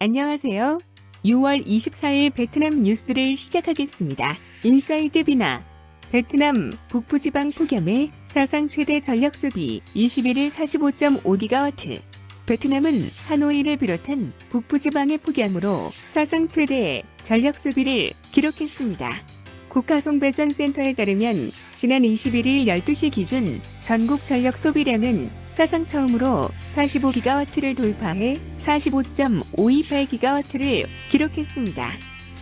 안녕하세요. 6월 24일 베트남 뉴스를 시작하겠습니다. 인사이드 비나 베트남 북부지방 폭염의 사상 최대 전력 소비 21일 45.5GW. 베트남은 하노이를 비롯한 북부지방의 폭염으로 사상 최대의 전력 소비를 기록했습니다. 국가송배전센터에 따르면 지난 21일 12시 기준 전국 전력 소비량은 사상 처음으로 45GW를 돌파해 45.528GW를 기록했습니다.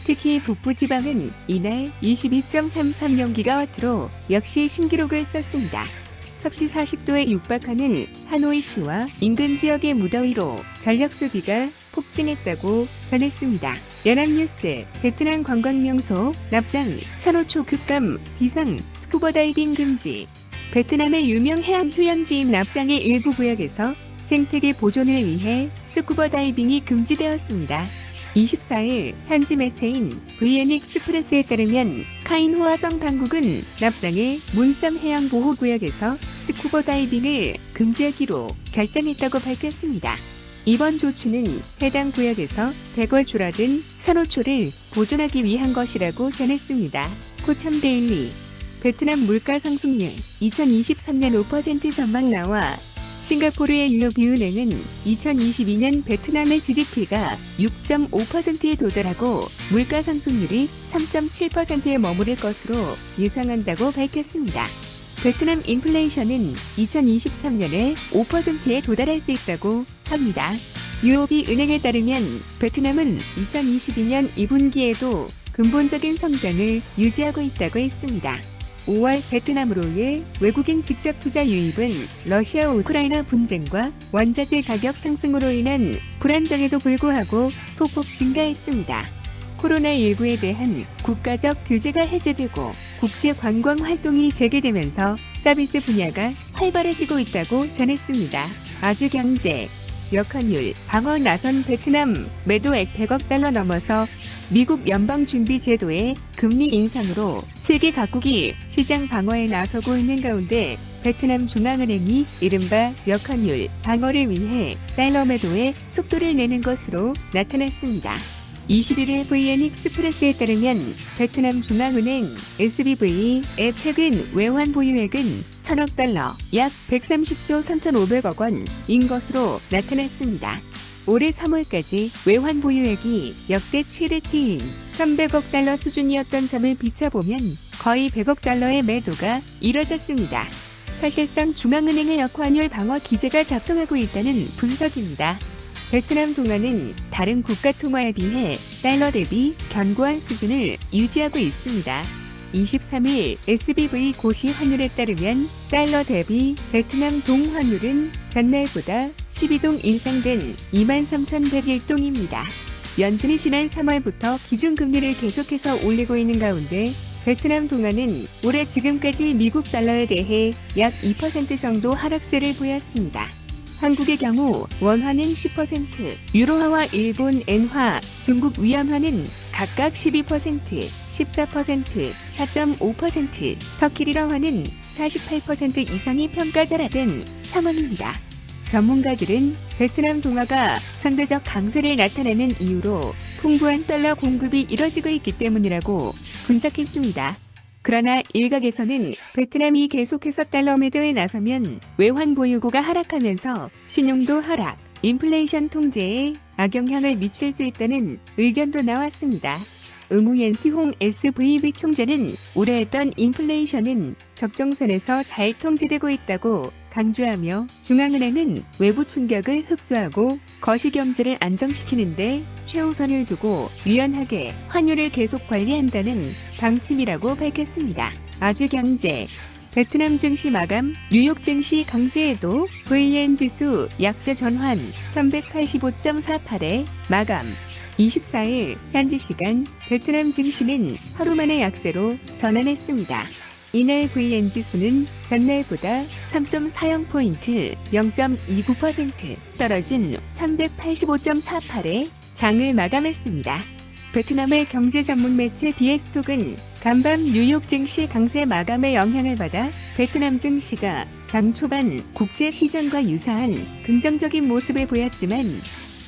특히 북부지방은 이날 22.330GW로 역시 신기록을 썼습니다. 섭씨 40도에 육박하는 하노이시와 인근 지역의 무더위로 전력 소비가 폭증했다고 전했습니다. 연합뉴스 베트남 관광명소 납장 산호초 급감 비상 스쿠버 다이빙 금지. 베트남의 유명 해양 휴양지인 납장의 일부 구역에서 생태계 보존을 위해 스쿠버 다이빙이 금지되었습니다. 24일 현지 매체인 VN 익스프레스에 따르면 카인호화성 당국은 납장의 문섬 해양보호구역에서 스쿠버 다이빙을 금지하기로 결정했다고 밝혔습니다. 이번 조치는 해당 구역에서 백월 줄어든 산호초를 보존하기 위한 것이라고 전했습니다. 코참데일리 베트남 물가 상승률 2023년 5% 전망 나와. 싱가포르의 유효비은행은 2022년 베트남의 GDP가 6.5%에 도달하고 물가 상승률이 3.7%에 머무를 것으로 예상한다고 밝혔습니다. 베트남 인플레이션은 2023년에 5%에 도달할 수 있다고 합니다. UOB 은행에 따르면 베트남은 2022년 2분기에도 근본적인 성장을 유지하고 있다고 했습니다. 5월 베트남으로의 외국인 직접 투자 유입은 러시아 우크라이나 분쟁과 원자재 가격 상승으로 인한 불안정에도 불구하고 소폭 증가했습니다. 코로나19에 대한 국가적 규제가 해제되고 국제 관광 활동이 재개되면서 서비스 분야가 활발해지고 있다고 전했습니다. 아주경제 역환율 방어 나선 베트남 매도액 100억 달러 넘어서 미국 연방준비제도의 금리 인상으로 세계 각국이 시장 방어에 나서고 있는 가운데 베트남 중앙은행이 이른바 역환율 방어를 위해 달러 매도에 속도를 내는 것으로 나타났습니다. 21일 VN 익스프레스에 따르면 베트남 중앙은행 SBV의 최근 외환 보유액은 1000억 달러, 약 130조 3,500억 원인 것으로 나타났습니다. 올해 3월까지 외환 보유액이 역대 최대치인 1,100억 달러 수준이었던 점을 비춰보면 거의 100억 달러의 매도가 이뤄졌습니다. 사실상 중앙은행의 역환율 방어 기제가 작동하고 있다는 분석입니다. 베트남 동화는 다른 국가 통화에 비해 달러 대비 견고한 수준을 유지하고 있습니다. 23일 SBV 고시 환율에 따르면 달러 대비 베트남 동 환율은 전날보다 12동 인상된 23,101동입니다. 연준이 지난 3월부터 기준금리를 계속해서 올리고 있는 가운데 베트남 동화는 올해 지금까지 미국 달러에 대해 약 2% 정도 하락세를 보였습니다. 한국의 경우 원화는 10%, 유로화와 일본 엔화, 중국 위안화는 각각 12%, 14%, 4.5%, 터키 리라화는 48% 이상이 평가절하된 상황입니다. 전문가들은 베트남 동화가 상대적 강세를 나타내는 이유로 풍부한 달러 공급이 이뤄지고 있기 때문이라고 분석했습니다. 그러나 일각에서는 베트남이 계속해서 달러 매도에 나서면 외환 보유고가 하락하면서 신용도 하락, 인플레이션 통제에 악영향을 미칠 수 있다는 의견도 나왔습니다. 응우옌티홍 SVB 총재는 올해 했던 인플레이션은 적정선에서 잘 통제되고 있다고 강조하며 중앙은행은 외부 충격을 흡수하고 거시경제를 안정시키는데 최우선을 두고 유연하게 환율을 계속 관리한다는 방침이라고 밝혔습니다. 아주경제 베트남 증시 마감 뉴욕 증시 강세에도 VN 지수 약세 전환 1185.48에 마감. 24일 현지 시간 베트남 증시는 하루 만에 약세로 전환했습니다. 이날 VN 지수는 전날보다 3.40포인트 0.29% 떨어진 1185.48에 장을 마감했습니다. 베트남의 경제 전문 매체 비에스톡은 간밤 뉴욕 증시 강세 마감의 영향을 받아 베트남 증시가 장 초반 국제 시장과 유사한 긍정적인 모습을 보였지만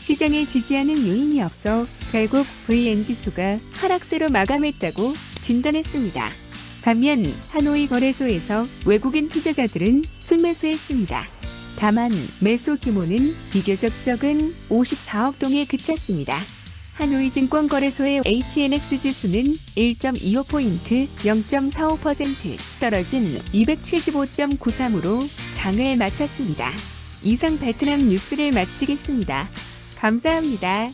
시장에 지지하는 요인이 없어 결국 VN 지수가 하락세로 마감했다고 진단했습니다. 반면 하노이 거래소에서 외국인 투자자들은 순매수했습니다. 다만 매수 규모는 비교적 적은 54억 동에 그쳤습니다. 하노이 증권거래소의 HNX 지수는 1.25포인트 0.45% 떨어진 275.93으로 장을 마쳤습니다. 이상 베트남 뉴스를 마치겠습니다. 감사합니다.